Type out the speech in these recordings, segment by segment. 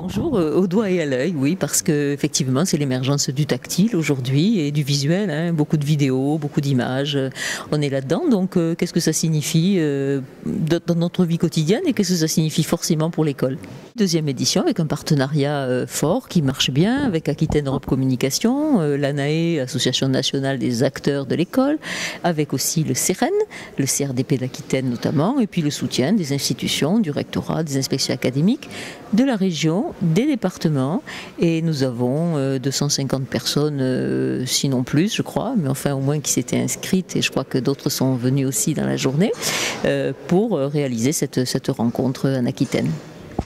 Bonjour, au doigt et à l'œil, oui, parce que effectivement c'est l'émergence du tactile aujourd'hui et du visuel, hein, beaucoup de vidéos, beaucoup d'images, on est là-dedans, donc qu'est-ce que ça signifie dans notre vie quotidienne et qu'est-ce que ça signifie forcément pour l'école? Deuxième édition avec un partenariat fort qui marche bien avec Aquitaine Europe Communication, l'ANAE, Association nationale des acteurs de l'école, avec aussi le CEREN, le CRDP d'Aquitaine notamment, et puis le soutien des institutions, du rectorat, des inspections académiques, de la région, des départements, et nous avons 250 personnes, sinon plus je crois, mais enfin au moins qui s'étaient inscrites, et je crois que d'autres sont venus aussi dans la journée, pour réaliser cette rencontre en Aquitaine.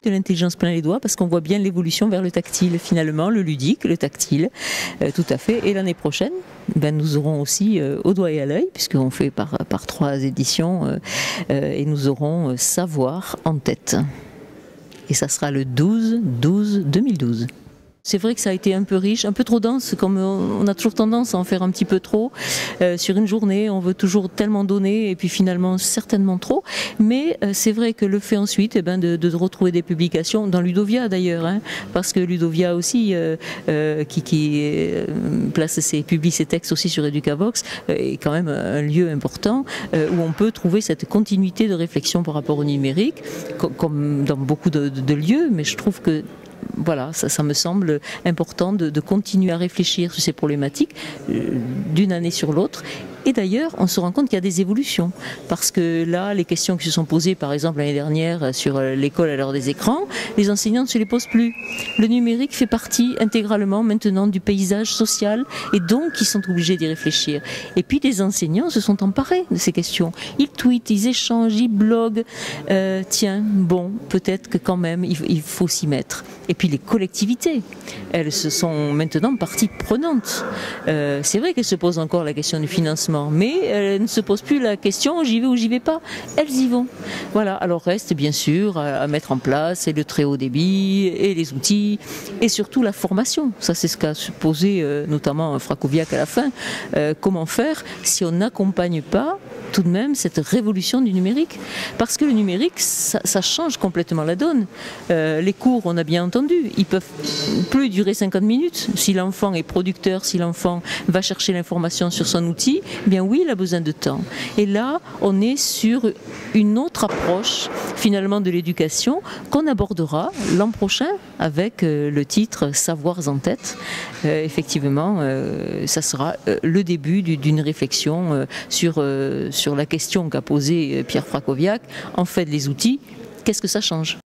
De l'intelligence plein les doigts parce qu'on voit bien l'évolution vers le tactile finalement, le ludique, le tactile, tout à fait. Et l'année prochaine, nous aurons aussi au doigt et à l'œil, puisqu'on fait par 3 éditions, et nous aurons savoir en tête. Et ça sera le 12-12-2012. C'est vrai que ça a été un peu riche, un peu trop dense, comme on a toujours tendance à en faire un petit peu trop. Sur une journée, on veut toujours tellement donner, et puis finalement certainement trop. Mais c'est vrai que le fait ensuite de retrouver des publications, dans Ludovia d'ailleurs, hein, parce que Ludovia aussi, publie ses textes aussi sur Educavox, est quand même un lieu important où on peut trouver cette continuité de réflexion par rapport au numérique, comme dans beaucoup de lieux, mais je trouve que voilà, ça me semble important de continuer à réfléchir sur ces problématiques d'une année sur l'autre. Et d'ailleurs, on se rend compte qu'il y a des évolutions. Parce que là, les questions qui se sont posées, par exemple l'année dernière sur l'école à l'heure des écrans, les enseignants ne se les posent plus. Le numérique fait partie intégralement maintenant du paysage social et donc ils sont obligés d'y réfléchir. Et puis les enseignants se sont emparés de ces questions. Ils tweetent, ils échangent, ils bloguent. Tiens, bon, peut-être que quand même il faut s'y mettre. Et puis les collectivités, elles se sont maintenant partie prenante. C'est vrai qu'elles se posent encore la question du financement, mais elles ne se posent plus la question j'y vais ou j'y vais pas. Elles y vont. Voilà. Alors reste bien sûr à mettre en place et le très haut débit et les outils et surtout la formation. Ça c'est ce qu'a posé notamment Frakowiak à la fin. Comment faire si on n'accompagne pas tout de même cette révolution du numérique? Parce que le numérique, ça change complètement la donne. Les cours, on a bien entendu, ils peuvent plus durer 50 minutes. Si l'enfant est producteur, si l'enfant va chercher l'information sur son outil, eh bien oui, il a besoin de temps. Et là, on est sur une autre approche finalement de l'éducation qu'on abordera l'an prochain avec le titre Savoirs en tête. Effectivement, ça sera le début d'une réflexion sur la question qu'a posée Pierre Frakowiak. En fait, les outils, qu'est-ce que ça change ?